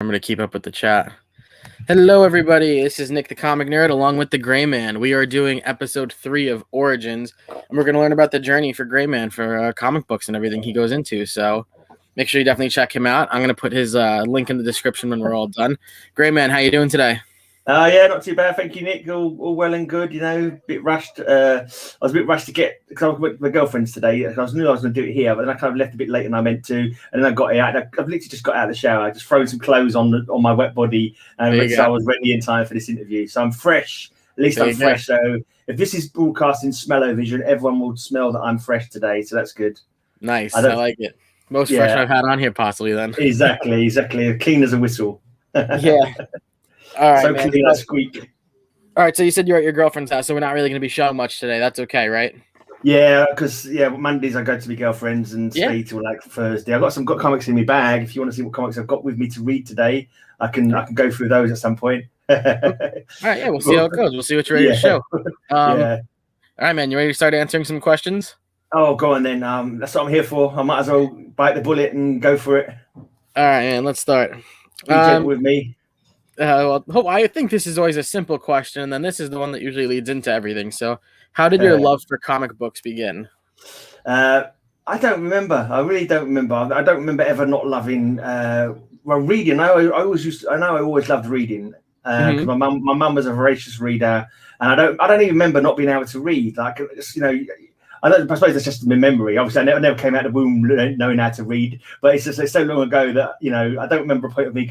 I'm going to keep up with the chat. Hello, everybody. This is Nick the Comic Nerd along with the GREYMAN. We are doing episode 3 of Origins, and we're going to learn about the journey for GREYMAN for comic books and everything he goes into. So make sure you definitely check him out. I'm going to put his link in the description when we're all done. GREYMAN, how you doing today? Yeah, not too bad, thank you, Nick. All well and good, you know. A bit rushed. I was a bit rushed to get because I was with my girlfriend's today. I knew I was going to do it here, but then I kind of left a bit later than I meant to, and then I got here. I've literally just got out of the shower. I just thrown some clothes on my wet body, and so I was ready in time for this interview. So I'm fresh. At least I'm fresh. So if this is broadcasting smell-o-vision, everyone will smell that I'm fresh today. So that's good. Nice. I like it. Most fresh I've had on here, possibly. Then exactly. Clean as a whistle. Yeah. All right. So clean as squeak. All right, so you said you're at your girlfriend's house, so we're not really going to be showing much today. That's okay, right? Yeah, because Mondays I go to my girlfriend's and stay till like Thursday. I've got comics in my bag. If you want to see what comics I've got with me to read today, I can go through those at some point. All right, we'll see how it goes. We'll see what you're ready to show. All right, man, you ready to start answering some questions? Oh, go on then. That's what I'm here for. I might as well bite the bullet and go for it. All right, man, let's start. Be gentle with me. I think this is always a simple question, and then this is the one that usually leads into everything. So, how did your love for comic books begin? I don't remember. I really don't remember. I don't remember ever not loving reading. I always loved reading because my mum was a voracious reader, and I don't even remember not being able to read. Like, I suppose that's just my memory. Obviously, I never came out of the womb knowing how to read, but it's so long ago that I don't remember a point of me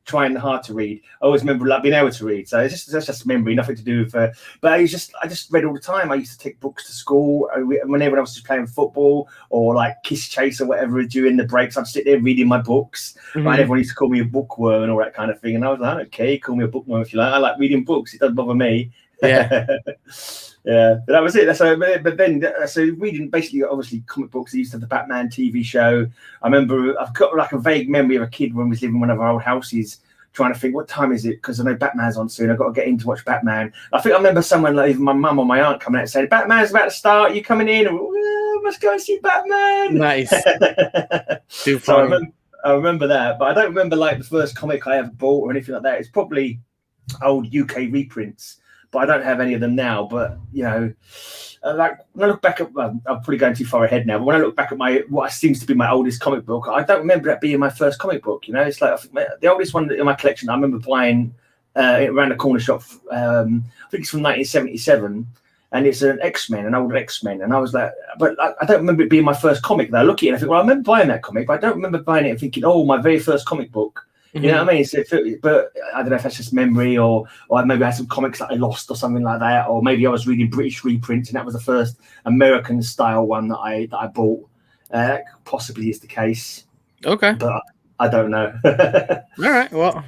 trying hard to read. I always remember being able to read. So that's just memory, nothing to do with. But I just read all the time. I used to take books to school whenever I was just playing football or like Kiss Chase or whatever during the breaks. I'd sit there reading my books. Right? Everyone used to call me a bookworm and all that kind of thing. And I was like, okay, call me a bookworm if you like. I like reading books. It doesn't bother me. Yeah. Yeah, but that was it. So reading basically, obviously, comic books. I used to have the Batman TV show. I remember I've got like a vague memory of a kid when we was living in one of our old houses, trying to think what time is it because I know Batman's on soon. I've got to get in to watch Batman. I think I remember someone like even my mum or my aunt coming out and saying, "Batman's about to start. Are you coming in? Let's go and see Batman." Nice. Too funny. So I remember that, but I don't remember like the first comic I ever bought or anything like that. It's probably old UK reprints. But I don't have any of them now. But like when I look back at, I'm probably going too far ahead now. But when I look back at what seems to be my oldest comic book, I don't remember that being my first comic book. It's like the oldest one in my collection. I remember buying around the corner shop. I think it's from 1977, and it's an X-Men, an old X-Men. And I was like, but I don't remember it being my first comic. Though I look at it and I think, well, I remember buying that comic, but I don't remember buying it and thinking, oh, my very first comic book. You know what I mean? So but I don't know if that's just memory or maybe I had some comics that I lost or something like that, or maybe I was reading British reprints and that was the first American style one that I bought. That possibly is the case. Okay, but I don't know. All right, well,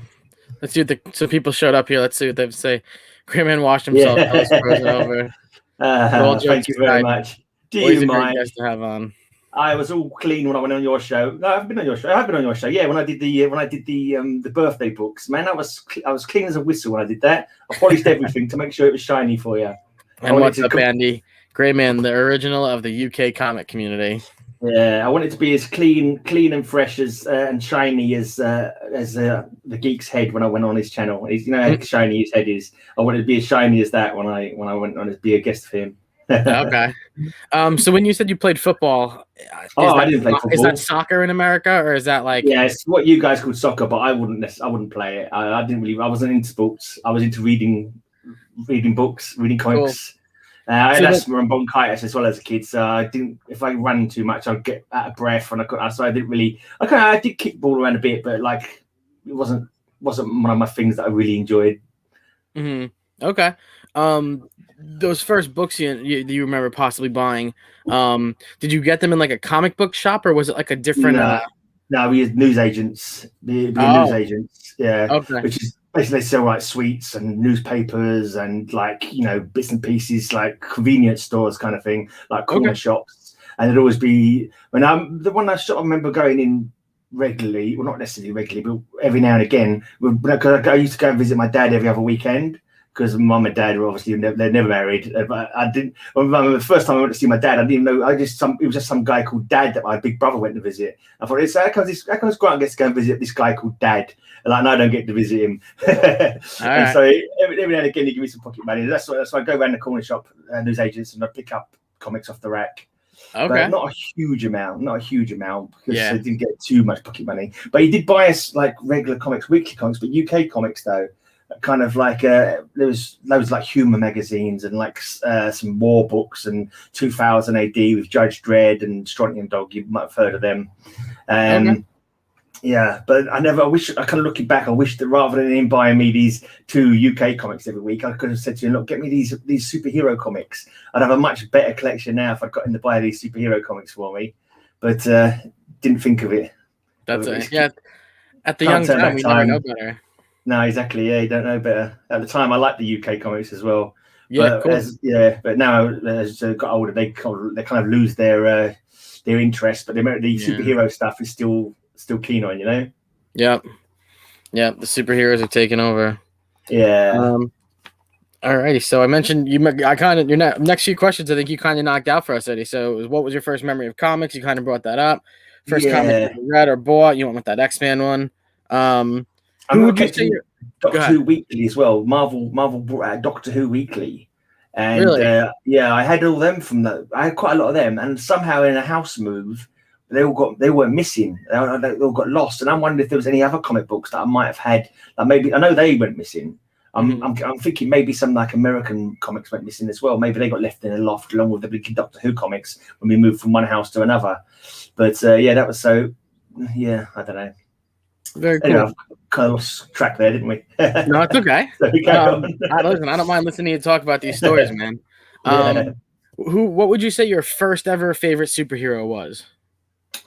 let's see so people showed up here. Let's see what they say. GREYMAN washed himself. Over. Thank you very much. Do you mind? Guys to have on. I was all clean when I went on your show. No, I've been on your show. I've been on your show. Yeah, when I did the birthday books, man, I was clean as a whistle when I did that. I polished everything to make sure it was shiny for you. And what's up, Andy? GREYMAN, the original of the UK comic community. Yeah, I want it to be as clean and fresh as and shiny as the geek's head when I went on his channel. How shiny his head is. I wanted to be as shiny as that when I went on to be a guest for him. Okay. So when you said you played football, I didn't play football. Is that soccer in America, or is that like? Yeah, it's what you guys call soccer, but I wouldn't play it. I wasn't into sports. I was into reading books, reading comics. Cool. I had asthma and bronchitis as well as a kid, so I didn't. If I ran too much, I'd get out of breath, and so I didn't really. I did kick the ball around a bit, but like it wasn't one of my things that I really enjoyed. Okay. Those first books you remember possibly buying, did you get them in like a comic book shop, or was it like a different? No, we had news agents. News agents, yeah. Okay. Which is basically they sell like sweets and newspapers and like bits and pieces, like convenience stores kind of thing, like corner shops. And it'd always be the one I remember going in regularly, well not necessarily regularly, but every now and again. Because I used to go and visit my dad every other weekend. because mum and dad were obviously they're never married. But I didn't. I remember the first time I went to see my dad, I didn't even know. It was just some guy called Dad that my big brother went to visit. I thought, how comes Grant gets to go and visit this guy called Dad? And I don't get to visit him. And so every now and again, he give me some pocket money. That's why I go around the corner shop, newsagents, and I pick up comics off the rack. Okay. But not a huge amount, because I didn't get too much pocket money. But he did buy us like regular comics, weekly comics, but UK comics though, kind of like there was loads like humor magazines and like some war books and 2000 AD with Judge Dredd and Strontium Dog. You might have heard of them. Yeah, but I kind of looking back, I wish that rather than him buying me these 2 UK comics every week, I could have said to him, look, get me these superhero comics. I'd have a much better collection now if I'd got him to buy these superhero comics for me. But didn't think of it. At the young time, we never know better. No, exactly. Yeah, you don't know better. At the time, I liked the UK comics as well. Yeah, but cool. But now as I got older, they kind of lose their interest. But the superhero stuff is still keen on, you know. Yep. The superheroes are taking over. Yeah. Alrighty. So I mentioned your next few questions. I think you kind of knocked out for us, Eddie. So what was your first memory of comics? You kind of brought that up. First comic you read or bought. You went with that X-Men one. Who would you say? Doctor Who Weekly as well. Marvel brought out Doctor Who Weekly, and really? I had all them from that. I had quite a lot of them, and somehow in a house move, they were missing. They all got lost, and I'm wondering if there was any other comic books that I might have had. Like maybe I know they went missing. I'm thinking maybe some like American comics went missing as well. Maybe they got left in a loft along with the big Doctor Who comics when we moved from one house to another. But that was so. Yeah, I don't know. Very cool. Anyway, I've kind of lost track there, didn't we? No, it's okay. I don't mind listening to you talk about these stories, man. What would you say your first ever favorite superhero was?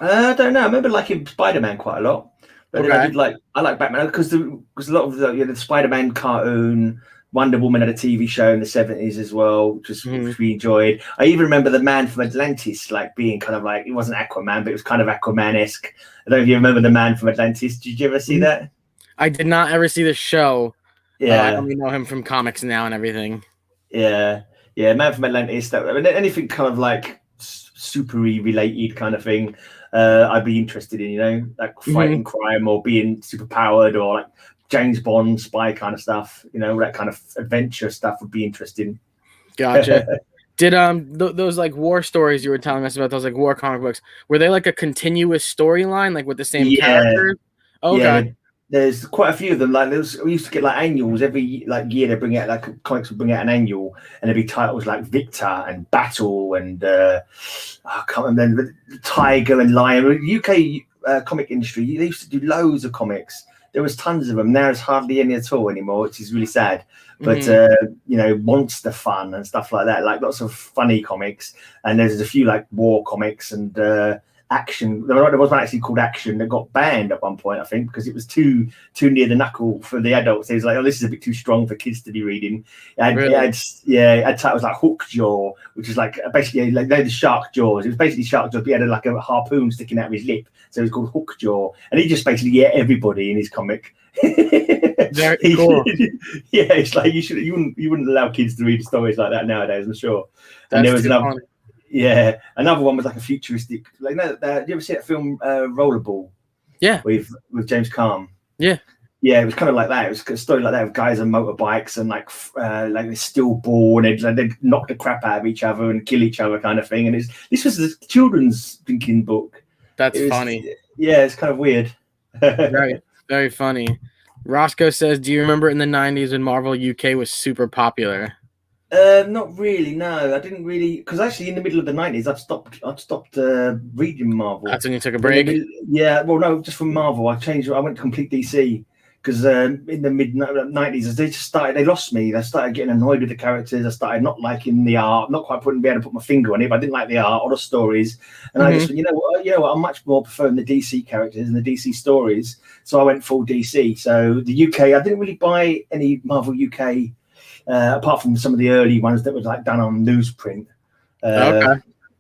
I don't know. I remember liking Spider-Man quite a lot. But then I like Batman because a lot of the Spider-Man cartoon, Wonder Woman had a TV show in the 70s as well, which we enjoyed. I even remember the man from Atlantis like being kind of like, it wasn't Aquaman, but it was kind of Aquaman-esque. I don't know if you remember the man from Atlantis. Did you ever see that? I did not ever see the show. Yeah, I only know him from comics now and everything. Yeah, man from Atlantis. Anything kind of like super-y related kind of thing, I'd be interested in. You know, like fighting crime or being super powered or like James Bond spy kind of stuff. You know, that kind of adventure stuff would be interesting. Gotcha. Did those like war stories you were telling us about, those like war comic books, were they like a continuous storyline, like with the same characters? Okay. Yeah, there's quite a few of them. Like we used to get like annuals every year. They bring out like comics would bring out an annual, and there'd be titles like Victor and Battle and I can't remember, Tiger and Lion. UK comic industry, they used to do loads of comics. There was tons of them. Now there's hardly any at all anymore, which is really sad. But Monster Fun and stuff like that, like lots of funny comics. And there's a few like war comics and action. There was one actually called Action that got banned at one point, I think, because it was too near the knuckle for the adults. It was like, oh, this is a bit too strong for kids to be reading. It had titles like Hook Jaw, which is like basically like the shark jaws. It was basically shark jaws, but he had like a harpoon sticking out of his lip, so it was called Hook Jaw, and he just basically ate everybody in his comic. Very cool. Yeah, it's like you wouldn't allow kids to read stories like that nowadays, I'm sure. And there was another. Yeah, another one was like a futuristic. Like, no, did you ever see that film Rollerball? Yeah, with James Caan. Yeah, it was kind of like that. It was a story like that with guys on motorbikes and like this steel ball, and they'd knock the crap out of each other and kill each other, kind of thing. And this was a children's thinking book. That's funny. Yeah, it's kind of weird. Very, very funny. Roscoe says, "Do you remember in the '90s when Marvel UK was super popular?" Not really. No, I didn't really. Because actually, in the middle of the '90s, I'd stopped reading Marvel. That's when you took a break. Yeah. Well, no, just from Marvel. I went to complete DC because in the mid '90s, they lost me. I started getting annoyed with the characters. I started not liking the art. Not quite being able to put my finger on it. But I didn't like the art or the stories. And I just went, you know what? I'm much more preferring the DC characters and the DC stories. So I went full DC. So the UK, I didn't really buy any Marvel UK. Apart from some of the early ones that were like done on newsprint.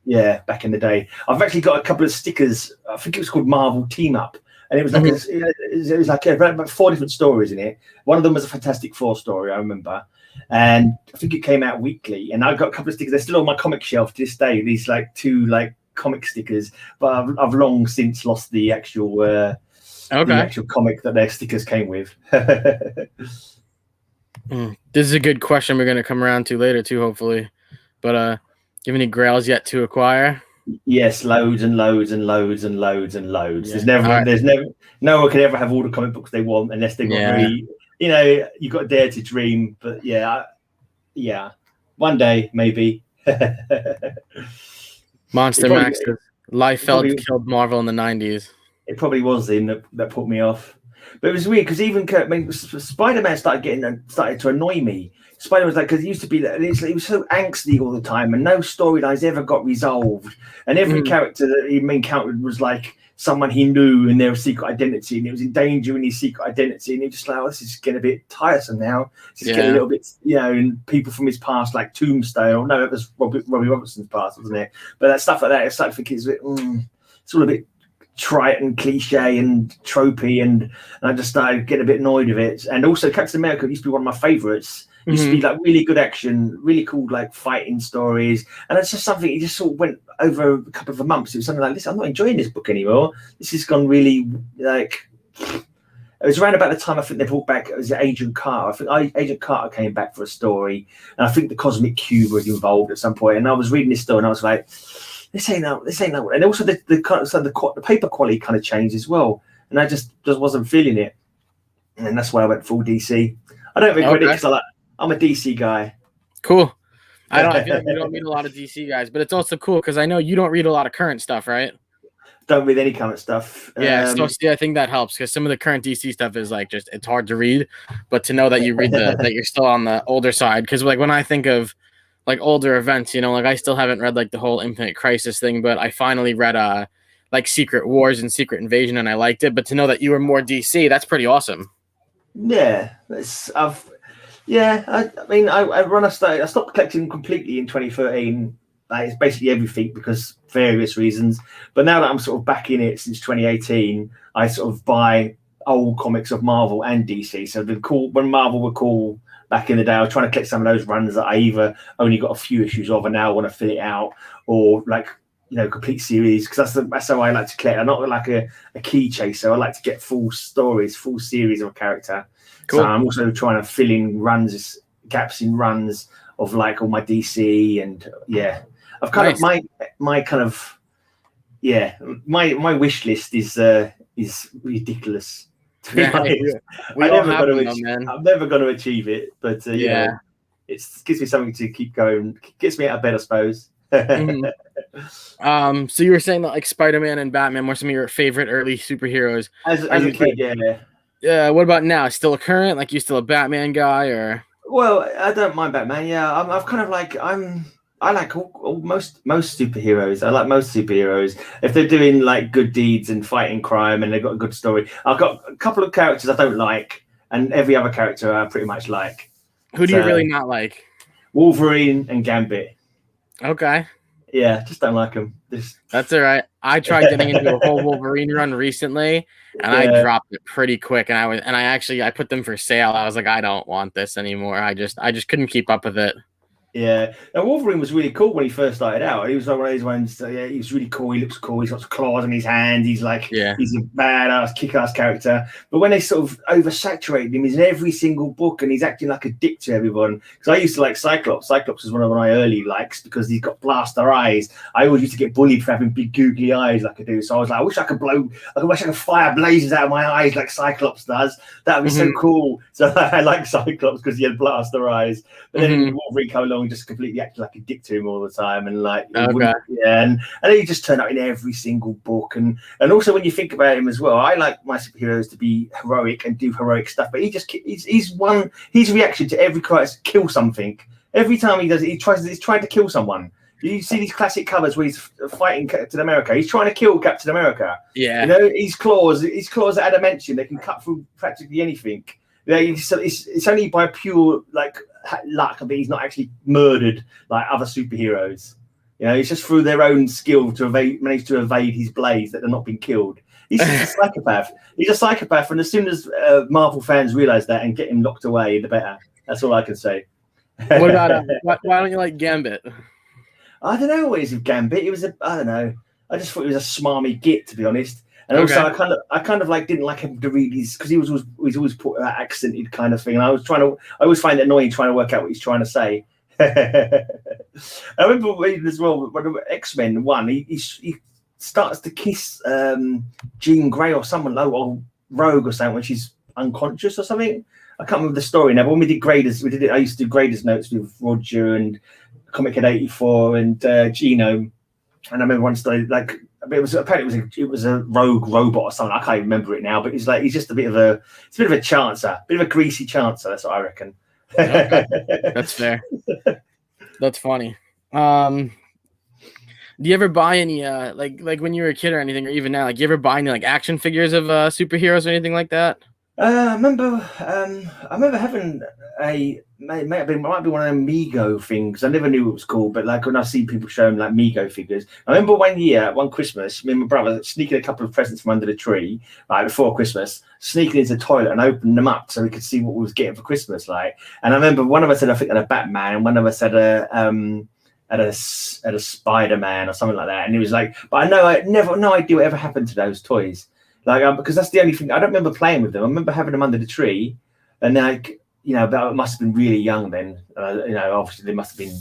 Yeah, back in the day. I've actually got a couple of stickers. I think it was called Marvel Team Up. and it was like it was like about 4 different stories in it. One of them was a Fantastic Four story, I remember, and I think it came out weekly. And I got a couple of stickers. They're still on my comic shelf to this day. These like 2 like comic stickers, but I've long since lost the actual the actual comic that their stickers came with. This is a good question we're going to come around to later too, hopefully. But do you have any grails yet to acquire? Yes, loads and loads and loads and loads and loads. Yeah. There's never no one can ever have all the comic books they want unless they've got very, you got to dare to dream. But yeah, one day maybe. Monster Max, Liefeld killed Marvel in the 90s. It probably was him that put me off. But it was weird because even Spider-Man started to annoy me. Spider was like, because it used to be that he was so angsty all the time, and no storylines ever got resolved. And every character that he encountered was like someone he knew and their secret identity, and it was endangering his secret identity. And he just like, oh, this is getting a bit tiresome now. It's getting a little bit, and people from his past, like Tombstone. No, it was Robbie Robertson's past, wasn't it? But that stuff like that, it's like thinking it's all a bit trite and cliche and tropey, and I just started getting a bit annoyed with it. And also Captain America used to be one of my favorites. Used to be like really good action, really cool like fighting stories, and it's just something. It just sort of went over a couple of months. It was something like this. I'm not enjoying this book anymore. This has gone really like. It was around about the time I think they brought back. It was Agent Carter. I think Agent Carter came back for a story, and I think the Cosmic Cube was involved at some point. And I was reading this story, and I was like, this ain't that. And also the paper quality kind of changed as well, and I just wasn't feeling it. And that's why I went full DC. I don't regret it because I'm a DC guy. Cool. I feel like you don't read a lot of DC guys, but it's also cool because I know you don't read a lot of current stuff, right? Don't read any current stuff. Yeah, so I think that helps because some of the current DC stuff is like it's hard to read, but to know that you read that you're still on the older side, because like when I think of like older events, like I still haven't read like the whole Infinite Crisis thing, but I finally read like Secret Wars and Secret Invasion, and I liked it. But to know that you were more DC, that's pretty awesome. Yeah, I mean, I stopped collecting completely in 2013. It's basically everything because various reasons. But now that I'm sort of back in it since 2018, I sort of buy old comics of Marvel and DC. So when Marvel were cool back in the day, I was trying to collect some of those runs that I either only got a few issues of and now want to fill it out, or like complete series, because that's how I like to collect. I'm not like a key chaser. I like to get full stories, full series of a character. Cool. So I'm also trying to fill in gaps in runs of like all my DC, and I've kind of my wish list is ridiculous. To be honest. I'm never going to achieve it, but it gives me something to keep going. Gets me out of bed, I suppose. So you were saying that like Spider-Man and Batman were some of your favorite early superheroes as a kid, yeah. What about now? Still a current? Like you still a Batman guy, or? Well, I don't mind Batman. Yeah, I've kind of like I like most superheroes. I like most superheroes if they're doing like good deeds and fighting crime and they've got a good story. I've got a couple of characters I don't like, and every other character I pretty much like. Who do you really not like? Wolverine and Gambit. Okay. Yeah, just don't like them. That's all right. I tried getting into a whole Wolverine run recently, and I dropped it pretty quick. And I put them for sale. I was like, I don't want this anymore. I just couldn't keep up with it. Yeah, and Wolverine was really cool when he first started out. He was like one of those ones. He was really cool. He looks cool. He's got claws in his hand. He's like, he's a badass, kick-ass character. But when they sort of oversaturated him, he's in every single book, and he's acting like a dick to everyone. Because I used to like Cyclops. Cyclops was one of my early likes because he's got blaster eyes. I always used to get bullied for having big googly eyes like I do. So I was like, I wish I could fire blazes out of my eyes like Cyclops does. That would be so cool. So I like Cyclops because he had blaster eyes. But then Wolverine came along. Just completely acted like a dick to him all the time, and like and then he just turned up in every single book, and also when you think about him as well, I like my superheroes to be heroic and do heroic stuff, but his reaction to every crisis, kill something. Every time he does it, he's trying to kill someone. You see these classic covers where he's fighting Captain America. He's trying to kill Captain America. Yeah, his claws are adamantium. They can cut through practically anything. It's only by pure like luck that he's not actually murdered like other superheroes. It's just through their own skill to manage to evade his blades that they're not being killed. He's just a psychopath. He's a psychopath, and as soon as Marvel fans realize that and get him locked away, the better. That's all I can say. What about why don't you like Gambit? I don't know what it is with Gambit. It was I don't know. I just thought he was a smarmy git, to be honest. And also, I kind of like didn't like him to read his because he was always put that accented kind of thing. And I always find it annoying trying to work out what he's trying to say. I remember reading as well when X-Men 1, he starts to kiss Jean Grey or someone or Rogue or something when she's unconscious or something. I can't remember the story now, but when we did graders, I used to do graders notes with Roger and Comic Head 84 and Gino. And I remember one story like apparently it was a rogue robot or something. I can't even remember it now, but he's just a bit of a chancer, a bit of a greasy chancer. That's what I reckon. Okay. That's fair. That's funny. Do you ever buy any like when you were a kid or anything, or even now, like you ever buy any like action figures of superheroes or anything like that? I remember having might be one of them Mego things. I never knew what it was called, but like when I see people showing like Mego figures, I remember one Christmas, me and my brother sneaking a couple of presents from under the tree, like before Christmas, sneaking into the toilet and opening them up so we could see what we was getting for Christmas. Like, and I remember one of us had I think had a Batman, and one of us had a Spider-Man or something like that, and it was like, but I no idea what ever happened to those toys. Like, because that's the only thing I don't remember playing with them. I remember having them under the tree, and like, but I must have been really young then. Obviously they must have been,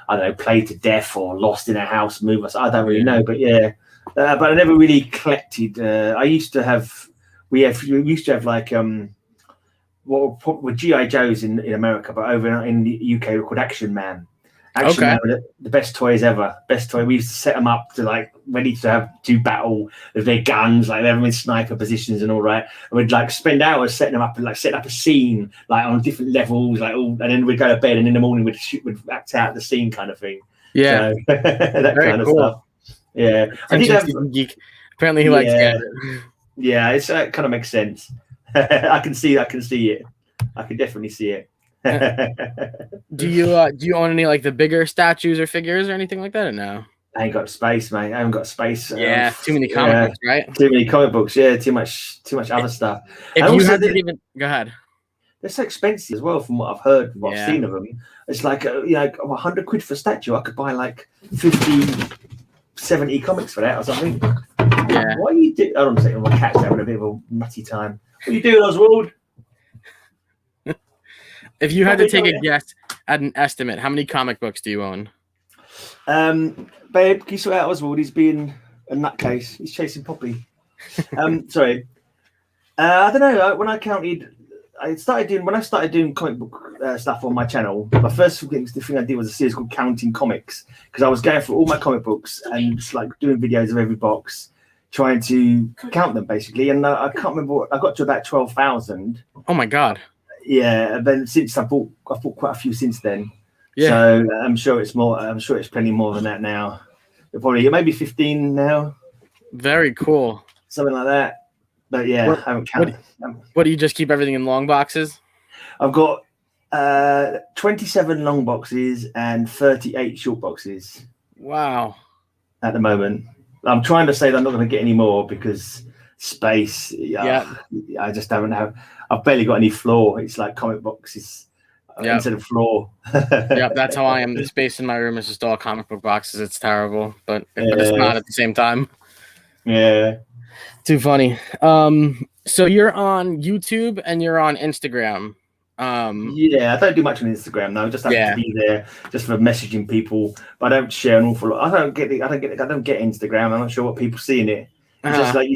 I don't know, played to death or lost in a house, move us. I don't really know, but yeah. But I never really collected. I used to have. We used to have like what were GI Joes in America, but over in the UK were called Action Man. Action Man were the best toys ever. Best toy. We used to set them up to like ready to battle with their guns, like they're in sniper positions and all right. And we'd like spend hours setting them up and like setting up a scene like on different levels, like all, and then we'd go to bed and in the morning we'd act out the scene kind of thing. Yeah, so, that very kind cool. of stuff. Yeah, I did have geek. Apparently, he likes Gambit. Yeah, it kind of makes sense. I can see it. I can definitely see it. Do you own any like the bigger statues or figures or anything like that, or no? I ain't got space, mate. I haven't got space. Yeah, too many comic books, right? Too many comic books. Yeah, too much other stuff. If you had to even go ahead, they're so expensive as well. From what I've heard, what I've seen of them, it's like £100 for a statue. I could buy like 50, 70 comics for that or something. Yeah. What are you doing? I don't know. My cat's having a bit of a nutty time. What are you doing, Oswald? If you had to take a guess at an estimate, how many comic books do you own? Babe, can you sort out Oswald? He's being a nutcase. He's chasing Poppy. Sorry. I don't know. When I started doing comic book stuff on my channel, my first thing I did was a series called Counting Comics, because I was going through all my comic books and just like doing videos of every box, trying to count them basically. And I can't remember. I got to about 12,000. Oh my god. Yeah, and then since I bought quite a few since then. Yeah. So I'm sure it's more. I'm sure it's plenty more than that now. Probably maybe 15 now. Very cool. Something like that. But yeah, I haven't counted. What do you just keep everything in long boxes? I've got 27 long boxes and 38 short boxes. Wow. At the moment, I'm trying to say that I'm not going to get any more because space. Yeah. I just don't have. I've barely got any floor. It's like comic boxes instead of floor. Yeah, that's how I am. The space in my room is just all comic book boxes. It's terrible, but it's not at the same time. Yeah. Too funny. So you're on YouTube and you're on Instagram. Yeah, I don't do much on Instagram now. Just have to be there just for messaging people. But I don't share an awful lot. I don't get Instagram. I'm not sure what people see in it. It's just like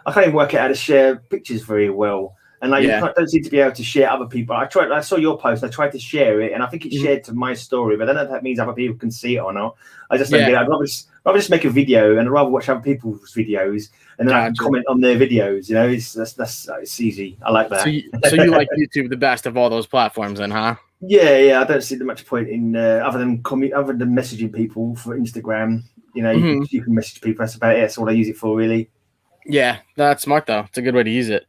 I can't even work out how to share pictures very well. And like you don't seem to be able to share other people. I saw your post. I tried to share it, and I think it's shared to my story. But I don't know if that means other people can see it or not. I just don't get it. I'd rather just make a video, and I'd rather watch other people's videos, and then I can comment on their videos. You know, it's easy. I like that. So you like YouTube the best of all those platforms, then, huh? Yeah. I don't see much point in other than messaging people for Instagram. You know, you can message people. That's about it. That's all I use it for, really. Yeah, that's smart though. It's a good way to use it.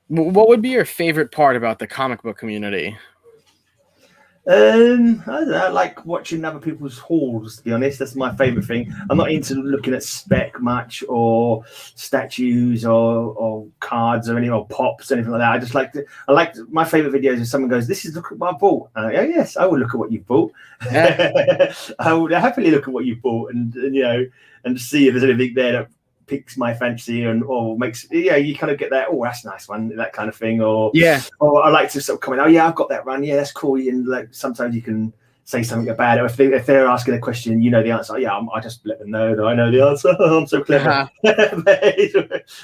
What would be your favorite part about the comic book community? I don't know. I like watching other people's hauls. To be honest, that's my favorite thing. I'm not into looking at spec much or statues or cards or any or pops or anything like that. I just like to. I like my favorite videos if someone goes, "This is look at what I bought." And I go, "Yes, I will look at what you bought. I would happily look at what you bought and and see if there's anything there that piques my fancy or makes you kind of get that, oh, that's a nice one, that kind of thing, or I like to sort of comment, oh yeah, I've got that run, yeah, that's cool. And like sometimes you can say something about it, or if they're asking a question, you know the answer, I just let them know that I know the answer. I'm so clever.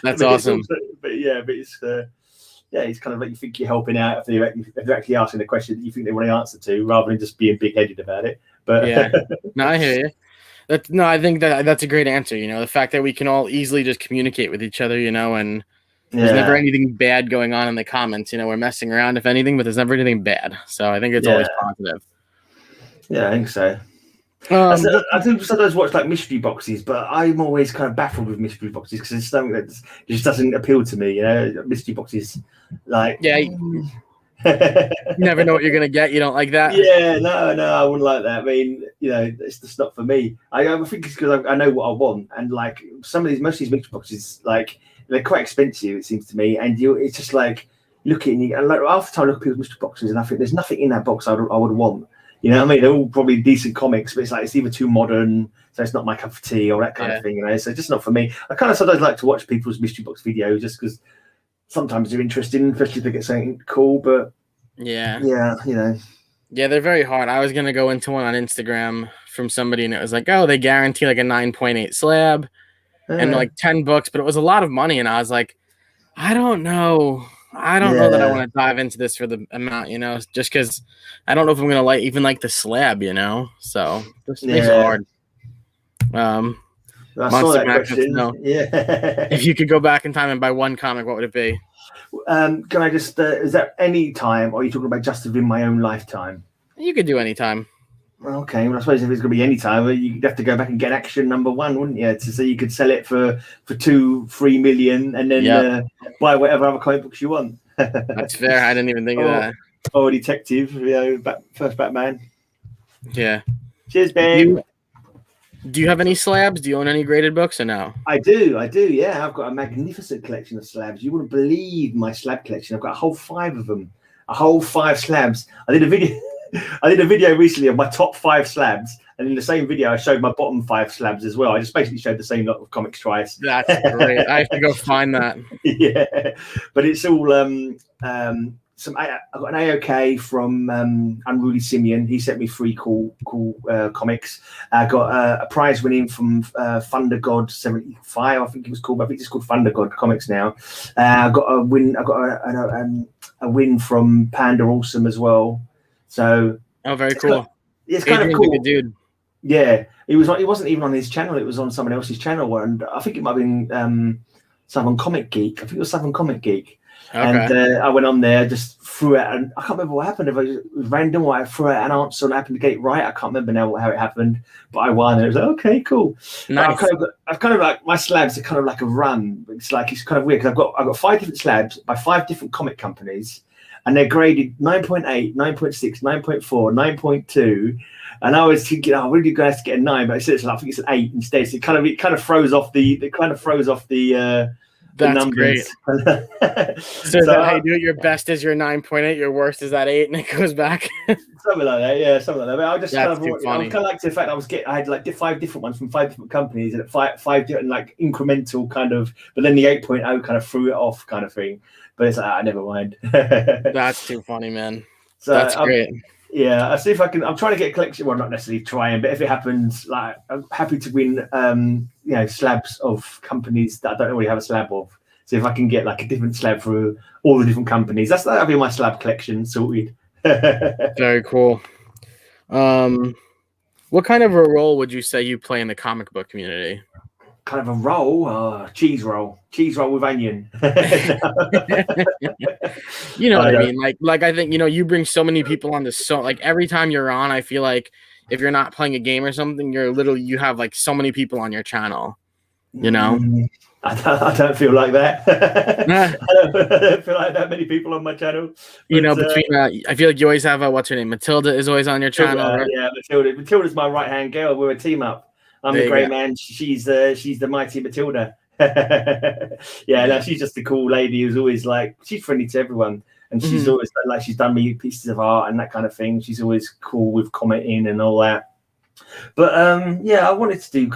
That's awesome. It's kind of like you think you're helping out if they're actually asking a question that you think they want to answer to, rather than just being big-headed about it. But yeah, no, I hear you. I think that's a great answer. The fact that we can all easily just communicate with each other, and there's never anything bad going on in the comments. We're messing around, if anything, but there's never anything bad. So I think it's always positive. Yeah, I think so. I do sometimes watch like mystery boxes, but I'm always kind of baffled with mystery boxes because it's something that just doesn't appeal to me. Mystery boxes, like you never know what you're gonna get. You don't like that? Yeah, no, I wouldn't like that. I mean, it's just not for me. I think it's because I know what I want, and like most of these mystery boxes, like they're quite expensive, it seems to me, and it's just like looking. And like half the time I look at people's mystery boxes, and I think there's nothing in that box I would want. You know what I mean? They're all probably decent comics, but it's like it's either too modern, so it's not my cup of tea, or that kind of thing. So it's just not for me. I kind of sometimes like to watch people's mystery box videos just because sometimes they're interesting, especially if they get something cool. But yeah, they're very hard. I was gonna go into one on Instagram from somebody, and it was like, oh, they guarantee like a 9.8 slab and like 10 books, but it was a lot of money, and I was like, I don't know that I want to dive into this for the amount, just because I don't know if I'm gonna like the slab, So this makes it hard. I saw that question. If you could go back in time and buy one comic, what would it be? Can I just is that any time, or are you talking about just within my own lifetime? You could do any time. Okay, well, I suppose if it's going to be any time, you'd have to go back and get Action #1, wouldn't you? So you could sell it for 2-3 million, and then buy whatever other comic books you want. That's fair. I didn't even think of that. Or Detective, first Batman. Yeah. Cheers, Ben. Do you have any slabs? Do you own any graded books or no? I do. Yeah, I've got a magnificent collection of slabs. You wouldn't believe my slab collection. I've got a whole 5 of them. A whole 5 slabs. I did a video recently of my top 5 slabs, and in the same video I showed my bottom 5 slabs as well. I just basically showed the same lot of comics twice. That's great. I have to go find that. Yeah, but it's all I got an AOK from Unruly Simeon. He sent me 3 cool comics. I got a prize winning from Thunder God 75, I think it was called. I think it's called Thunder God Comics now. I got a win. I got a win from Panda Awesome as well. So very cool. It's kind of cool. A good dude. Yeah, it wasn't even on his channel. It was on someone else's channel, and I think it might have been Southern Comic Geek. I think it was Southern Comic Geek. Okay. And I went on there, just threw out, and I can't remember what happened. If it was random, or I threw out an answer and I happened to get it right. I can't remember now how it happened, but I won, and it was like, okay, cool. Nice. I've kind of like my slabs are kind of like a run. It's kind of weird because I've got 5 different slabs by 5 different comic companies, and they're graded 9.8, 9.6, 9.4, 9.2. And I was thinking, oh, really going to get a 9, but I think it's an 8 instead. So it kind of throws off the That's numbers. Great. So do your best is your 9.8, your worst is that 8, and it goes back. Something like that, yeah, something like that. But I just That's kind of like the fact I had like 5 different ones from 5 different companies, and 5 different like incremental kind of. But then the 8.0 kind of threw it off, kind of thing. But it's like, never mind. That's too funny, man. So that's great. Yeah, I'll see if I can. I'm trying to get a collection. Well, not necessarily trying, but if it happens, like I'm happy to win. Slabs of companies that I don't already have a slab of. So if I can get like a different slab for all the different companies, that'll be my slab collection sorted. Very cool. What kind of a role would you say you play in the comic book community? Kind of a roll, cheese roll with onion. You know what I mean? Like I think you bring so many people on this. So like every time you're on, I feel like if you're not playing a game or something, you have like so many people on your channel. I don't feel like that. I don't feel like that many people on my channel. You know, between I feel like you always have what's her name? Matilda is always on your channel, right? Yeah, Matilda. Matilda's my right-hand girl. We're a team up. I'm the grey man. She's the mighty Matilda. Yeah, no, she's just a cool lady who's always like, she's friendly to everyone. And she's always like, she's done me pieces of art and that kind of thing. She's always cool with commenting and all that. But yeah, I wanted to do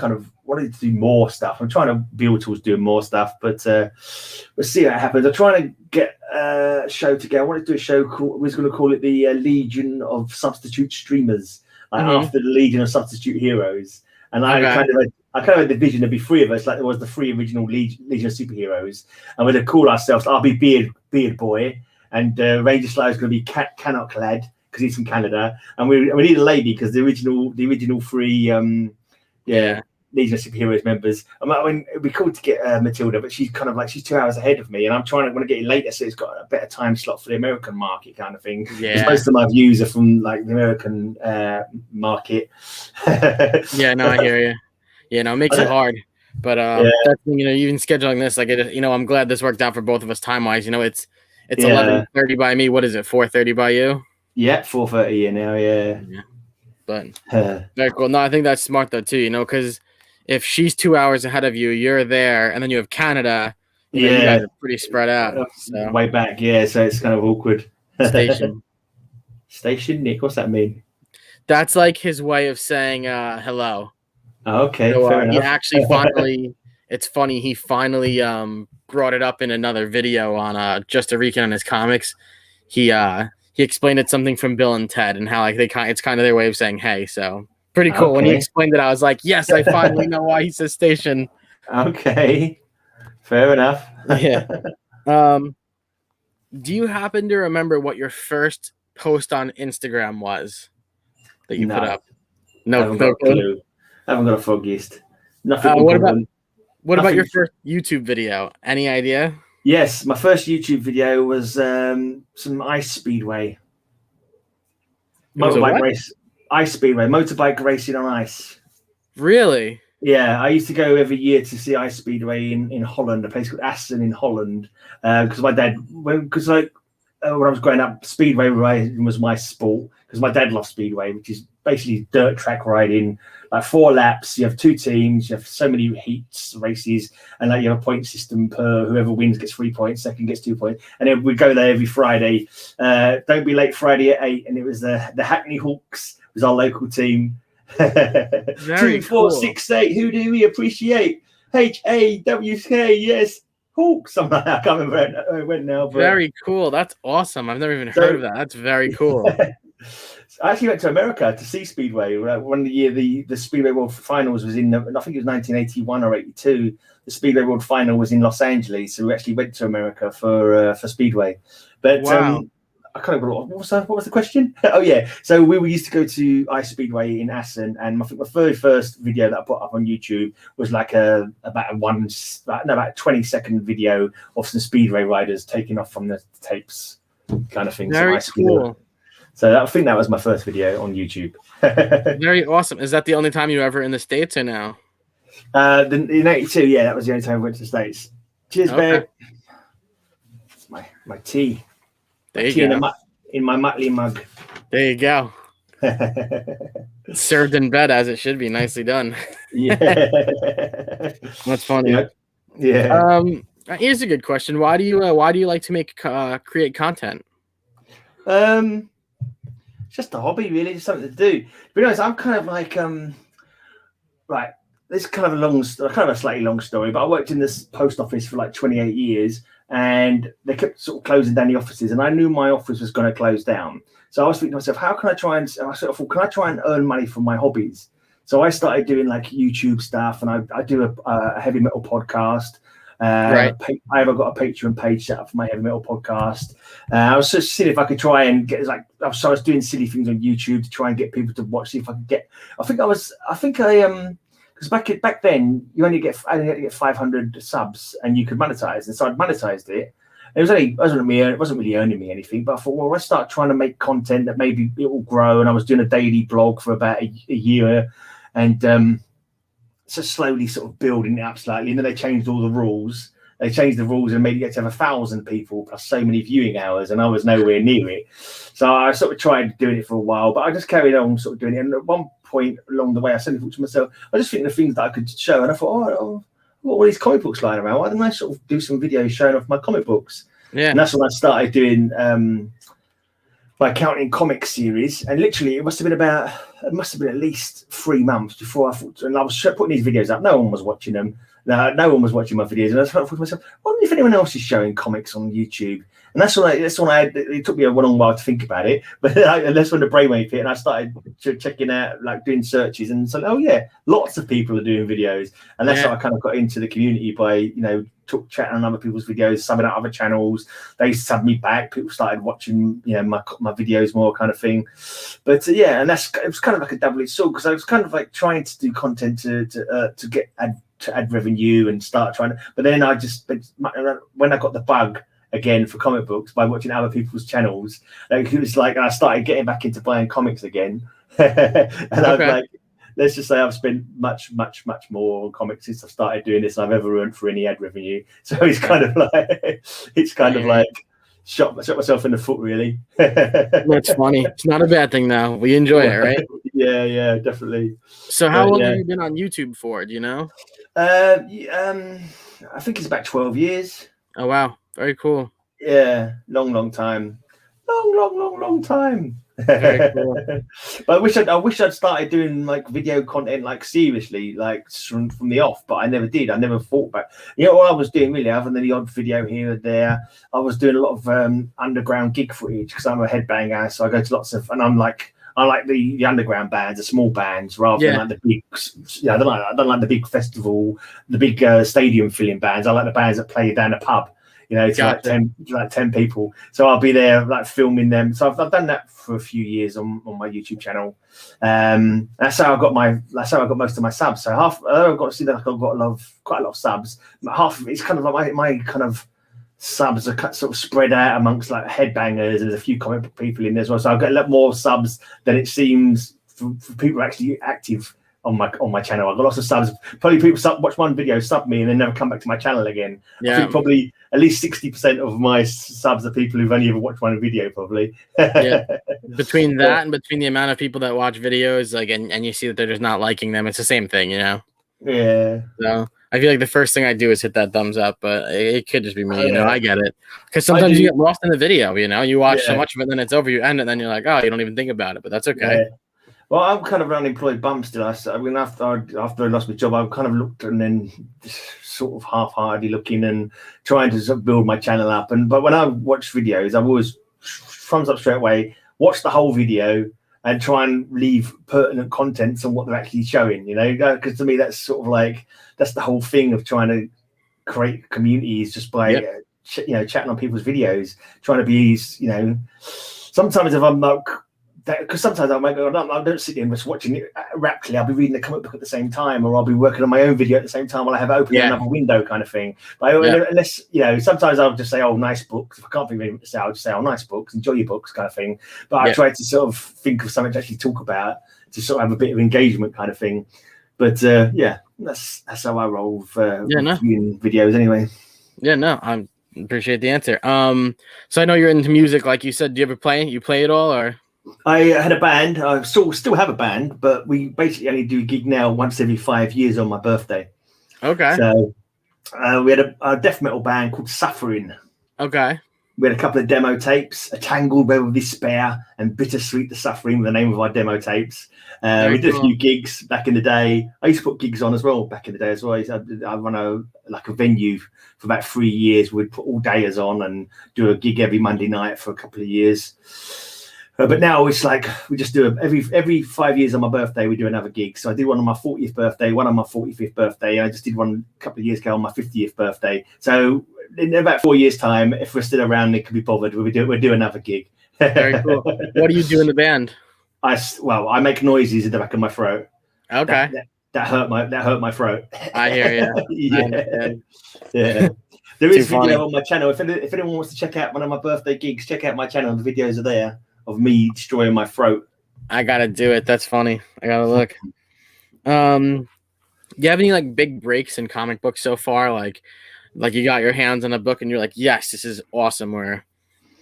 more stuff. I'm trying to build towards doing more stuff, but we'll see how it happens. I'm trying to get a show together. I wanted to do a show called, we're going to call it the Legion of Substitute Streamers, like after the Legion of Substitute Heroes. And I kind of had the vision there'd be three of us, like there was the three original Legion of Superheroes, and we're going to call ourselves. I'll be Beard Boy, and Ranger Slayer's going to be Canuck Lad, because he's from Canada, and we need a lady because the original three Legion of Superheroes members. I mean, it'd be cool to get Matilda, but she's kind of like, she's 2 hours ahead of me, and I'm trying to get it later, so it's got a better time slot for the American market kind of thing. Yeah, most of my views are from like the American market. Yeah, no, I hear you. Yeah, no, it makes it hard. But that's, you know, even scheduling this, like, you know, I'm glad this worked out for both of us time wise. You know, it's 11:30 by me. What is it? 4:30 by you? Yeah, 4:30 now. Yeah. But very cool. No, I think that's smart though too. You know, because if she's 2 hours ahead of you, you're there, and then you have Canada. You guys are pretty spread out. So. Way back, yeah. So it's kind of awkward. Station, Nick. What's that mean? That's like his way of saying hello. Okay. So, fair he enough. actually finally. It's funny. He finally brought it up in another video on Just a Recon on his comics. He explained it something from Bill and Ted and how like it's kind of their way of saying hey. So pretty cool. Okay. When he explained it, I was like, yes, I finally know why he says station. Okay, fair enough. Yeah. Do you happen to remember what your first post on Instagram was that you put up? No, I haven't got a clue. I haven't got a foggiest. Nothing. What about your first YouTube video? Any idea? Yes, my first YouTube video was some ice speedway. Motorbike race. Ice speedway. Motorbike racing on ice. Really? Yeah, I used to go every year to see ice speedway in Holland, a place called Assen in Holland, because my dad, when I was growing up, speedway riding was my sport, because my dad loved speedway, which is basically dirt track riding, like 4 laps. You have 2 teams, you have so many heats, races, and like you have a point system per whoever wins gets 3 points, second gets 2 points, and then we go there every Friday. Don't be late Friday at 8, and it was the Hackney Hawks was our local team. 2, 4, 6, 8. Who do we appreciate? HAWK. Yes. Hawks. I can't remember where it went now. But... Very cool. That's awesome. I've never even heard of that. That's very cool. I actually went to America to see Speedway. One year, the Speedway World Finals was in, I think it was 1981 or 82. The Speedway World Final was in Los Angeles, so we actually went to America for Speedway. But wow. I kind of what was the question? Oh yeah, so we used to go to Ice Speedway in Assen, and I think my very first video that I put up on YouTube was like about a 20-second video of some Speedway riders taking off from the tapes, kind of thing. Very cool. So I think that was my first video on YouTube. Very awesome. Is that the only time you were ever in the States or no? In 82, yeah, that was the only time I went to the States. Cheers, babe. My tea. There you go. In my Mutley mug. There you go. Served in bed as it should be. Nicely done. Yeah. That's funny. Yeah. Here's a good question. Why do you like to create content? It's just a hobby, really. Just something to do. To be honest, I'm kind of like right. This is kind of a slightly long story, but I worked in this post office for like 28 years, and they kept sort of closing down the offices, and I knew my office was going to close down. So I was thinking to myself, how can I try and I sort of thought, can I try and earn money from my hobbies? So I started doing like YouTube stuff, and I do a heavy metal podcast. Right. I have got a Patreon page set up for my heavy metal podcast. I was just seeing if I could try and get I was doing silly things on YouTube to try and get people to watch. See if I could get. Because back then you only get 500 subs and you could monetize, and so I'd monetized it. It wasn't really earning me anything, but I thought, well, let's start trying to make content that maybe it will grow. And I was doing a daily blog for about a year, and so slowly sort of building it up slightly, and then they changed all the rules. They changed the rules and made it get to have 1,000 people plus so many viewing hours, and I was nowhere near it. So I sort of tried doing it for a while, but I just carried on sort of doing it. And at one point along the way, I suddenly thought to myself, I just think the things that I could show, and I thought, oh, what were these comic books lying around? Why didn't I sort of do some videos showing off my comic books? Yeah. And that's when I started doing my Counting Comics series, and literally it must have been at least 3 months before I thought, and I was putting these videos up. No one was watching them. No one was watching my videos, and I thought to myself, I wonder if anyone else is showing comics on YouTube. And that's when it took me a long while to think about it, but that's when the brainwave hit, and I started checking out, like doing searches, and so, oh yeah, lots of people are doing videos, and that's how I kind of got into the community by, chatting on other people's videos, subbing out other channels. They subbed me back. People started watching, my videos more, kind of thing. But yeah, and it was kind of like a double-edged sword, because I was kind of like trying to do content to get add revenue and start trying to, but then when I got the bug again for comic books by watching other people's channels, like it was like, I started getting back into buying comics again. And I was like, let's just say I've spent much more on comics since I started doing this than I've ever earned for any ad revenue. So it's kind of like shot myself in the foot, really. That's funny. It's not a bad thing though. We enjoy it, right? Yeah, definitely. So how long have you been on YouTube for? Do you know? I think it's about 12 years. Oh wow, very cool. Yeah, long time. Long time. Very cool. But I wish I'd started doing like video content, like seriously, like from the off. But I never did. I never thought about. What I was doing really, other than the odd video here and there, I was doing a lot of underground gig footage, because I'm a headbanger. So I go to lots of, and I like the underground bands, the small bands, rather than like the big. I don't like the big festival, the big stadium filling bands. I like the bands that play down a pub. To like 10 people. So I'll be there like filming them. So I've done that for a few years on my YouTube channel. That's how I got most of my subs. So I've got to see that I've got quite a lot of subs. But half of it's kind of like my kind of subs are sort of spread out amongst like headbangers. There's a few comic book people in there as well. So I've got a lot more subs than it seems for people actually active on my channel. I've got lots of subs. Probably people watch one video, sub me, and then never come back to my channel again. Yeah. I think probably at least 60% of my subs are people who've only ever watched one video, probably. Yeah. Between that and between the amount of people that watch videos, like, and you see that they're just not liking them, it's the same thing, Yeah. So I feel like the first thing I do is hit that thumbs up, but it could just be me, I get it. Because sometimes you get lost in the video, you watch so much of it, then it's over, you end it, and then you're like, oh, you don't even think about it, but that's okay. Yeah. Well, I'm kind of an unemployed bum still. After I lost my job, I kind of looked and then sort of half-heartedly looking and trying to sort of build my channel up. But when I watch videos, I always thumbs up straight away, watch the whole video, and try and leave pertinent contents on what they're actually showing. Because to me, that's sort of like that's the whole thing of trying to create communities just by chatting on people's videos, trying to be Sometimes if I'm like. Because sometimes I don't sit there and just watching it rapidly. I'll be reading the comic book at the same time, or I'll be working on my own video at the same time while I have open another window, kind of thing. But unless sometimes I'll just say, "Oh, nice books." If I can't think of anything to say, I'll just say, "Oh, nice books. Enjoy your books," kind of thing. But I try to sort of think of something to actually talk about, to sort of have a bit of engagement, kind of thing. But that's how I roll with videos, anyway. Yeah, no, I appreciate the answer. So I know you're into music, like you said. Do you ever play? You play it all, or? I had a band. I still have a band, but we basically only do a gig now once every 5 years on my birthday. Okay. So we had a death metal band called Suffering. Okay. We had a couple of demo tapes, A Tangled Web of Despair and Bittersweet the Suffering were the name of our demo tapes. We did a few gigs back in the day. I used to put gigs on as well back in the day as well. I run a venue for about 3 years. We'd put all dayers on and do a gig every Monday night for a couple of years. But now it's like we just do every 5 years on my birthday, we do another gig. So I did one on my 40th birthday, one on my 45th birthday. I just did one a couple of years ago on my 50th birthday. So in about 4 years' time, if we're still around, it can be bothered. We'll do another gig. Very cool. What do you do in the band? I make noises in the back of my throat. Okay. That hurt my throat. I hear you. Yeah. There is video on my channel. If anyone wants to check out one of my birthday gigs, check out my channel. The videos are there. Of me destroying my throat. I gotta do it. That's funny. I gotta look. you have any like big breaks in comic books so far? Like you got your hands on a book and you're like, yes, this is awesome. Or,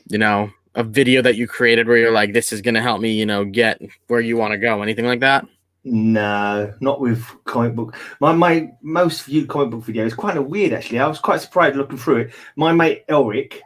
you know, a video that you created where you're like, this is gonna help me, you know, get where you want to go. Anything like that? No, not with comic book. My most viewed comic book video is kind of weird, actually. I was quite surprised looking through it. My mate Elric,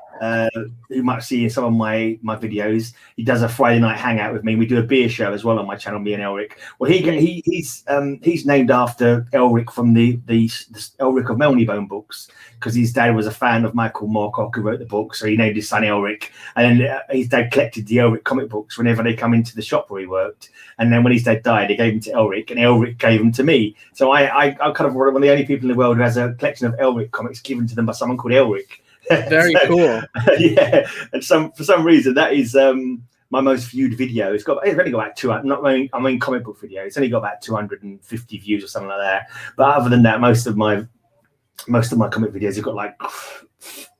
you might see in some of my videos, he does a Friday night hangout with me. We do a beer show as well on my channel, me and Elric. Well, he's named after Elric from the Elric of Melnybone books, because his dad was a fan of Michael Moorcock, who wrote the book, so he named his son Elric. And then his dad collected the Elric comic books whenever they come into the shop where he worked. And then when his dad died, he gave them to Elric, and Elric gave them to me. So I'm kind of one of the only people in the world who has a collection of Elric comics given to them by someone called Elric. Very cool. Yeah, and for some reason that is my most viewed video. It's only got about 200. I mean comic book video. It's only got about 250 views or something like that. But other than that, most of my comic videos have got like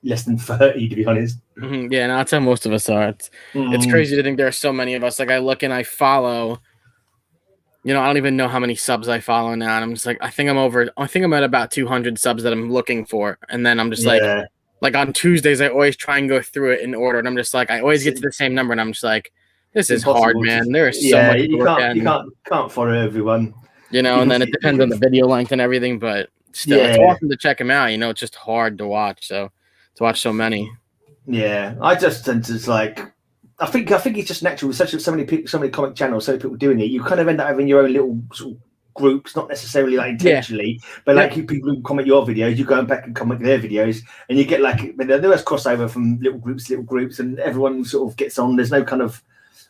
less than 30, to be honest. Yeah, no, that's how most of us are. It's crazy to think there are so many of us. Like I look and I follow. You know, I don't even know how many subs I follow now, and I'm just like, I think I'm at about 200 subs that I'm looking for, and then I'm just like on Tuesdays, I always try and go through it in order, and I'm just like, I always get to the same number, and I'm just like, this is hard, man. There is so much you can't follow everyone, you know, and then it depends on the video length and everything, but still, it's awesome to check them out. You know, it's just hard to watch, to watch so many. Yeah, I just tend to like, I think it's just natural with so many comic channels, so many people doing it. You kind of end up having your own little sort of groups, not necessarily like intentionally, but like people who comment your videos, you go back and comment their videos, and you get like there is crossover from little groups, and everyone sort of gets on. There's no kind of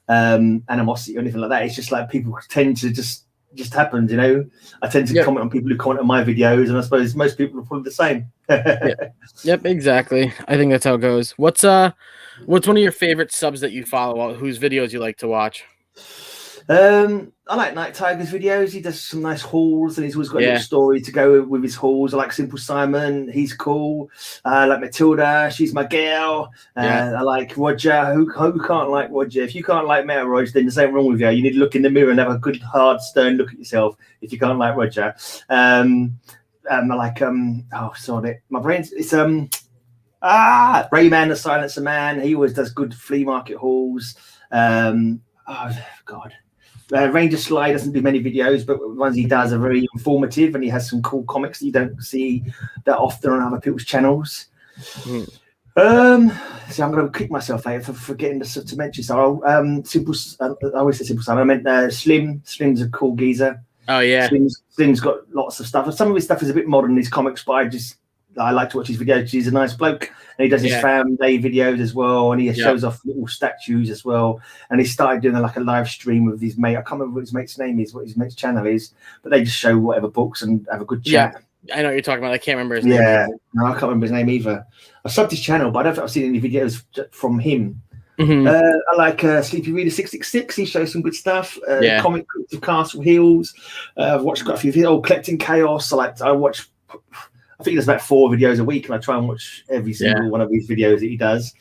animosity or anything like that. It's just like people tend to just happens, you know. I tend to comment on people who comment on my videos, and I suppose most people are probably the same. Yep, exactly. I think that's how it goes. What's one of your favorite subs that you follow? Whose videos you like to watch? I like Night Tiger's videos. He does some nice hauls, and he's always got a little story to go with his hauls. I like Simple Simon. He's cool. I like Matilda. She's my girl. I like Roger. Who can't like Roger? If you can't like Meteoroids, then there's something wrong with you. You need to look in the mirror and have a good, hard, stern look at yourself if you can't like Roger. I like oh, sorry, my brain's it's GREYMAN, the Silencer Man. He always does good flea market hauls. Oh God. Ranger Sly doesn't do many videos, but the ones he does are very informative, and he has some cool comics that you don't see that often on other people's channels. So I'm going to kick myself later for forgetting to mention. So I always say Simple Simon. I meant Slim. Slim's a cool geezer. Oh yeah, Slim's got lots of stuff. Some of his stuff is a bit modern, his comics, but I like to watch his videos. He's a nice bloke, and he does his Fam Day videos as well, and he shows off little statues as well. And he started doing like a live stream with his mate. I can't remember what his mate's name is, what his mate's channel is, but they just show whatever books and have a good chat. Yeah, I know what you're talking about. I can't remember his name. Yeah, no, I can't remember his name either. I subbed his channel, but I don't think I've seen any videos from him. I like Sleepy Reader 666. He shows some good stuff. Comic Crypt of Castle Hills. I've watched quite a few videos. Collecting Chaos. I watch. I think there's about 4 videos a week, and I try and watch every single one of these videos that he does.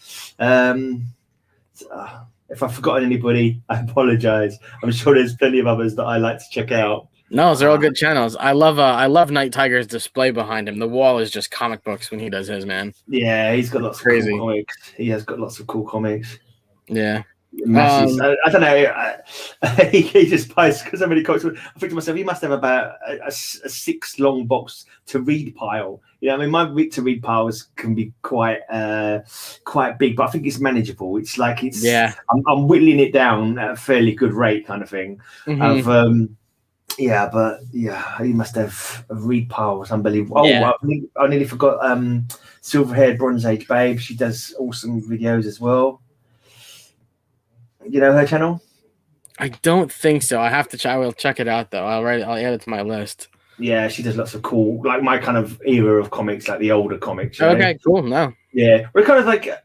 If I've forgotten anybody, I apologize. I'm sure there's plenty of others that I like to check out. No, they're all good channels. I love Night Tiger's display behind him. The wall is just comic books when he does his, man. Yeah, he's got lots of cool comics. He has got lots of cool comics. Yeah. I don't know. He just buys so many comics. I think to myself, he must have about a 6 long box to read pile. You know, I mean, my to read piles can be quite big, but I think it's manageable. It's like I'm whittling it down at a fairly good rate, kind of thing. He must have a read pile. It's unbelievable. I nearly forgot Silver-Haired Bronze Age Babe. She does awesome videos as well. You know her channel? I don't think so. I will check it out though. I'll add it to my list. Yeah, she does lots of cool, like my kind of era of comics, like the older comics. Okay, cool. No. Yeah, we're kind of like there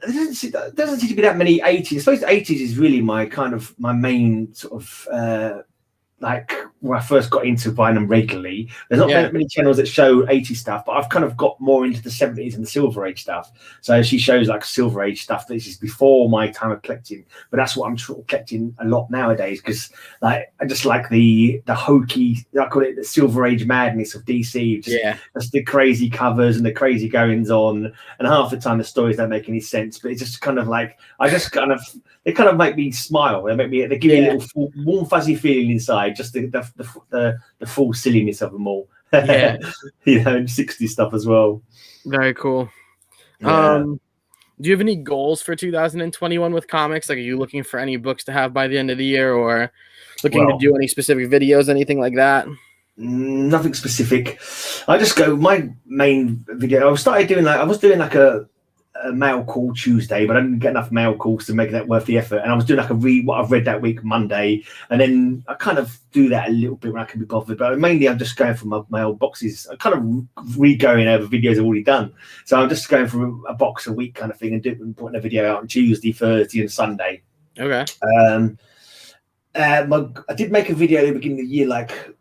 doesn't seem to be that many 80s. I suppose the 80s is really my main sort of like when I first got into buying them regularly. There's not many channels that show 80s stuff, but I've kind of got more into the 70s and the Silver Age stuff. So she shows like Silver Age stuff. This is before my time of collecting, but that's what I'm collecting a lot nowadays, because like I just like the hokey, I call it the Silver Age madness of DC. Just the crazy covers and the crazy goings on, and half the time the stories don't make any sense, but it's just kind of like they kind of make me smile. They give me a little warm fuzzy feeling inside, just the full silliness of them all. Yeah. You know, 60s stuff as well. Very cool. Yeah. Do you have any goals for 2021 with comics? Like, are you looking for any books to have by the end of the year, or looking to do any specific videos, anything like that? Nothing specific. I just go, my main video, I was doing a mail call Tuesday, but I didn't get enough mail calls to make that worth the effort. And I was doing like what I've read that week Monday, and then I kind of do that a little bit when I can be bothered. But mainly I'm just going for my old boxes. I'm kind of re-going over videos I've already done. So I'm just going for a box a week kind of thing, and putting a video out on Tuesday, Thursday, and Sunday. Okay. I did make a video at the beginning of the year, like,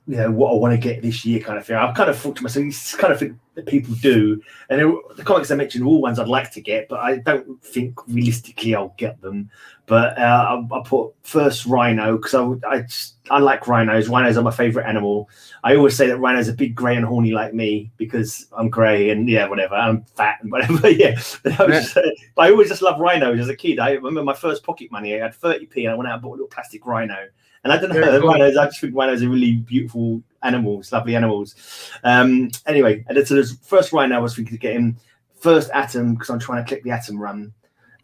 you know, what I want to get this year kind of thing. I've kind of thought to myself, it's kind of thing that people do. And the comics I mentioned are all ones I'd like to get, but I don't think realistically I'll get them. But I put first Rhino, because I like rhinos. Rhinos are my favourite animal. I always say that rhinos are big, grey and horny like me, because I'm grey and whatever. I'm fat and whatever. But I always just loved rhinos as a kid. I remember my first pocket money, I had 30p, and I went out and bought a little plastic rhino. And I don't know, rhinos, I just think rhinos are really beautiful animals, lovely animals. Anyway, and so the first Rhino I was thinking of getting first Atom, because I'm trying to click the Atom run.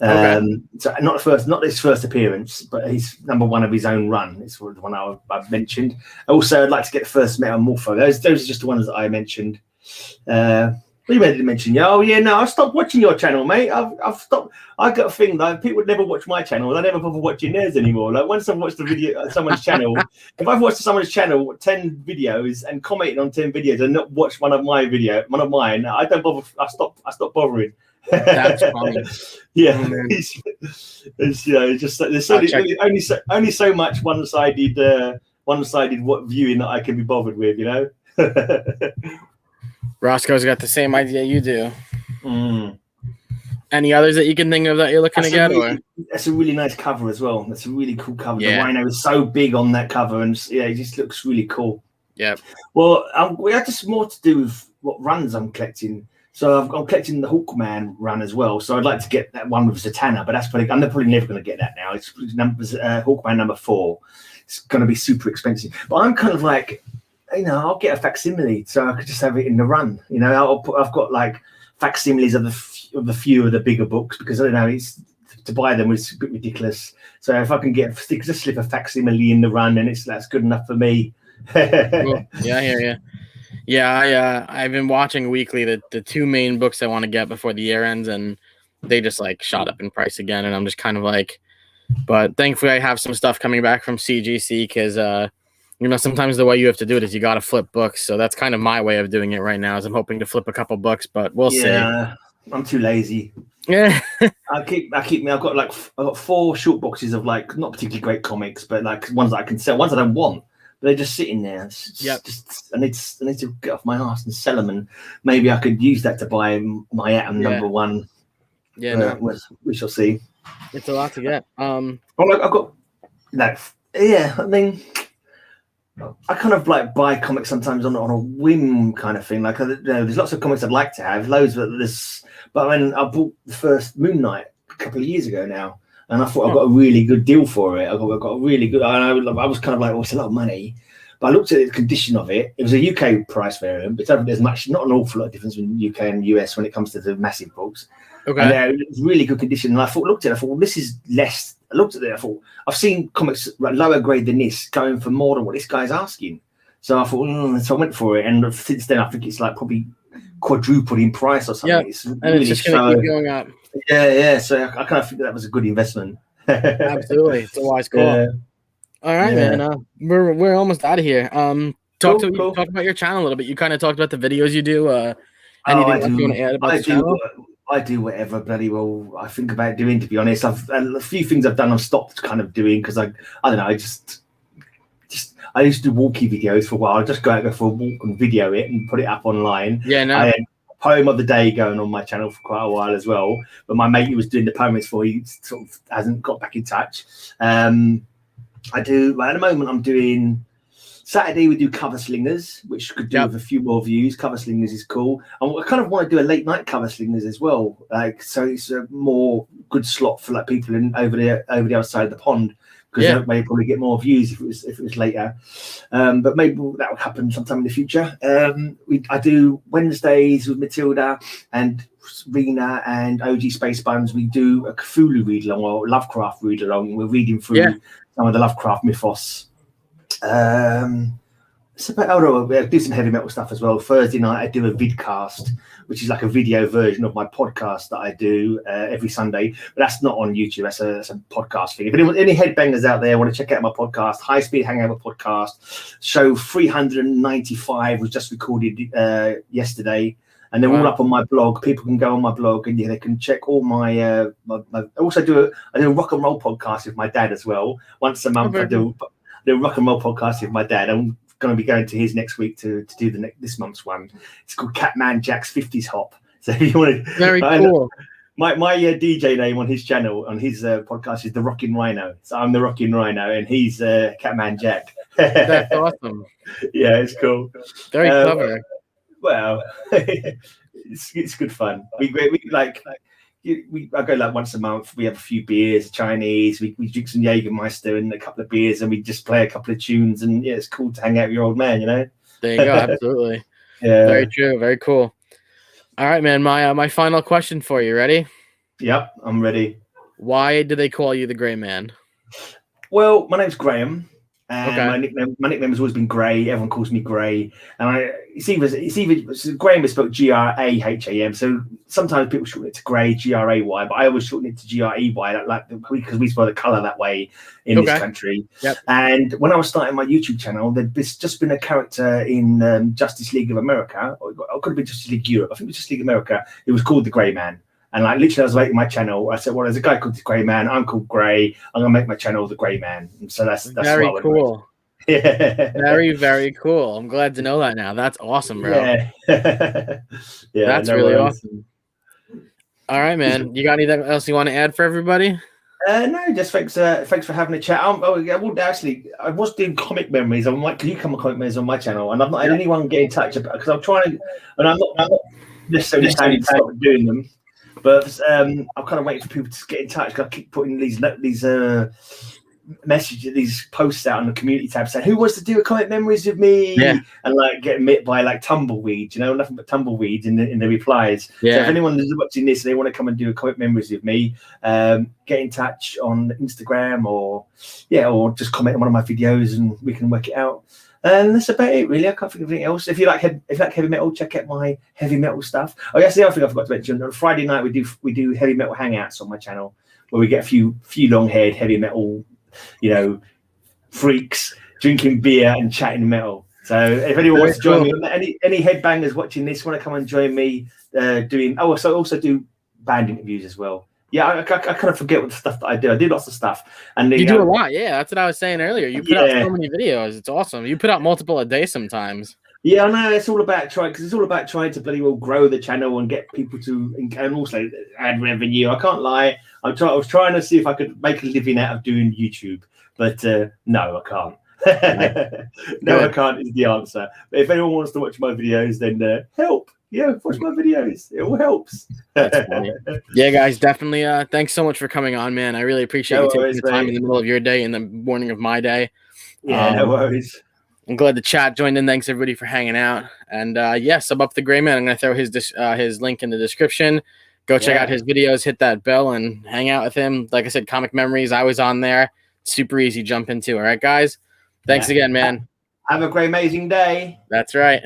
So not his first appearance, but he's number one of his own run. It's the one I've mentioned. Also, I'd like to get the first Metamorpho. Those are just the ones that I mentioned. What you didn't mention? Oh yeah, no, I stopped watching your channel, mate. I've stopped. I got a thing like people would never watch my channel. They never bother watching theirs anymore. Like once I've watched the video someone's channel, if I've watched someone's channel 10 videos and commented on 10 videos and not watched one of mine, I don't bother. I stop bothering. That's funny. Yeah, it's just there's only so much one-sided viewing that I can be bothered with, you know. Roscoe's got the same idea you do. Any others that you can think of that you're looking to get? That's a really nice cover as well. That's a really cool cover. Yeah. The Rhino is so big on that cover, and it just looks really cool. Yeah. Well, we had just more to do with what runs I'm collecting. So I'm collecting the Hawkman run as well. So I'd like to get that one with Zatanna, but I'm probably never going to get that now. It's Hawkman number 4. It's going to be super expensive. But I'm kind of like, you know, I'll get a facsimile, so I could just have it in the run. You know, I've got like facsimiles of the few of the bigger books, because I don't know, it's to buy them is a bit ridiculous. So if I can just slip a facsimile in the run, then that's good enough for me. Cool. Yeah, I hear you. Yeah, I've been watching weekly the 2 main books I want to get before the year ends, and they just like shot up in price again, and I'm just kind of like, but thankfully I have some stuff coming back from CGC, because you know, sometimes the way you have to do it is you got to flip books. So that's kind of my way of doing it right now, is I'm hoping to flip a couple books, but we'll see. Yeah, I'm too lazy. Yeah. I've got 4 short boxes of like not particularly great comics, but like ones that I can sell, ones I don't want, but they're just sitting there. I need to get off my arse and sell them, and maybe I could use that to buy my Atom number 1. Yeah, we shall see. It's a lot to get. I've got I mean, I kind of like buy comics sometimes on a whim kind of thing. Like, you know, there's lots of comics I'd like to have, loads of this. But I mean, I bought the first Moon Knight a couple of years ago now, and I thought I got a really good deal for it. I got a really good. I was kind of like, oh, it's a lot of money. But I looked at the condition of it. It was a UK price variant, but there's not an awful lot of difference between UK and US when it comes to the massive books. Okay. And it was really good condition. And I thought, well, this is less. I looked at it. I thought, I've seen comics lower grade than this going for more than what this guy's asking. So I thought, so I went for it. And since then, I think it's like probably quadrupled in price or something. Yeah, it's really, it's just going to keep going up. Yeah. So I kind of think that was a good investment. Absolutely, it's a wise call. Yeah. All right, man. We're almost out of here. Talk about your channel a little bit. You kind of talked about the videos you do. Anything else you want to add about the channel? I do whatever bloody well I think about doing, to be honest. A few things I've done I've stopped kind of doing because I don't know, I used to do walkie videos for a while. I'd just go for a walk and video it and put it up online. Yeah, no. I had Poem of the Day going on my channel for quite a while as well. But my mate who was doing the poems for, he sort of hasn't got back in touch. I do, at the moment, I'm doing Saturday, we do cover slingers, which could do with a few more views. Cover slingers is cool. And I kind of want to do a late night cover slingers as well. Like, so it's a more good slot for like people over the other side of the pond, because that may probably get more views if it was later. But maybe that will happen sometime in the future. I do Wednesdays with Matilda and Rena and OG Space Buns. We do a Cthulhu read along or Lovecraft read along. We're reading through some of the Lovecraft mythos. It's about, we do some heavy metal stuff as well. Thursday night I do a vidcast, which is like a video version of my podcast that I do every Sunday, but that's not on YouTube. That's a podcast thing. If any headbangers out there want to check out my podcast, High Speed Hangover podcast, show 395 was just recorded yesterday, and they're all up on my blog. People can go on my blog and they can check all my, I also do a rock and roll podcast with my dad as well. Once a month I do a rock and roll podcast with my dad. I'm going to be going to his next week to do this month's one. It's called Catman Jack's 50s Hop. So if you want to, very cool. My DJ name on his channel, on his podcast, is the Rockin' Rhino. So I'm the Rockin' Rhino, and he's Catman Jack. That's awesome. Yeah, it's cool. Very clever. Well, it's good fun. We like. I go like once a month. We have a few beers, Chinese. We drink some Jägermeister and a couple of beers, and we just play a couple of tunes. And it's cool to hang out with your old man, you know. There you go. Absolutely. Yeah. Very true. Very cool. All right, man. My final question for you. Ready? Yep, I'm ready. Why do they call you the Grey Man? Well, my name's Graham. And my nickname has always been Grey. Everyone calls me Grey, and it's either Graham is spelled Graham. So sometimes people shorten it to Grey, Gray, but I always shorten it to Grey, because we spell the color that way in this country. Yep. And when I was starting my YouTube channel, there's just been a character in Justice League of America, or it could have been Justice League Europe. I think it was Justice League America. It was called the Grey Man. And like literally, I was making my channel. I said, "Well, there's a guy called the Grey Man. I'm called Grey. I'm gonna make my channel the Grey Man." And so that's very cool. Yeah, very, very cool. I'm glad to know that now. That's awesome, bro. Yeah, yeah, that's really awesome. All right, man. You got anything else you want to add for everybody? No, just thanks for having a chat. I was doing comic memories. I'm like, can you come on comic memories on my channel? And I've not had anyone get in touch about, because I'm trying, and I'm not necessarily saying to stop doing them. But I'm kind of waiting for people to get in touch. I keep putting these messages, these posts out on the community tab saying, "Who wants to do a comic memories with me?" And like getting met by like tumbleweeds, nothing but tumbleweeds in the replies. So if anyone is watching this and they want to come and do a comic memories with me, get in touch on Instagram or just comment on one of my videos and we can work it out. And that's about it, really. I can't think of anything else. If you like heavy metal, check out my heavy metal stuff. Oh, yes, the other thing I forgot to mention. On Friday night, we do heavy metal hangouts on my channel, where we get a few long-haired heavy metal, freaks drinking beer and chatting metal. So if anyone wants to join me, any headbangers watching this want to come and join me doing. Oh, so I also do band interviews as well. Yeah, I kind of forget what the stuff that I do. I do lots of stuff. And you do a lot, yeah. That's what I was saying earlier. You put out so many videos. It's awesome. You put out multiple a day sometimes. Yeah, I know. It's all about trying to bloody well grow the channel and get people to, and also add revenue. I can't lie. I was trying to see if I could make a living out of doing YouTube, but no, I can't. No, I can't is the answer. But if anyone wants to watch my videos, then help. Yeah, watch my videos. It all helps. That's funny. Yeah, guys, definitely. Thanks so much for coming on, man. I really appreciate you taking the time in the middle of your day and the morning of my day. Yeah, no worries. I'm glad the chat joined in. Thanks everybody for hanging out. And sub up the Grey Man. I'm gonna throw his link in the description. Go check out his videos. Hit that bell and hang out with him. Like I said, comic memories. I was on there. Super easy jump into. All right, guys. Thanks again, man. Have a great, amazing day. That's right.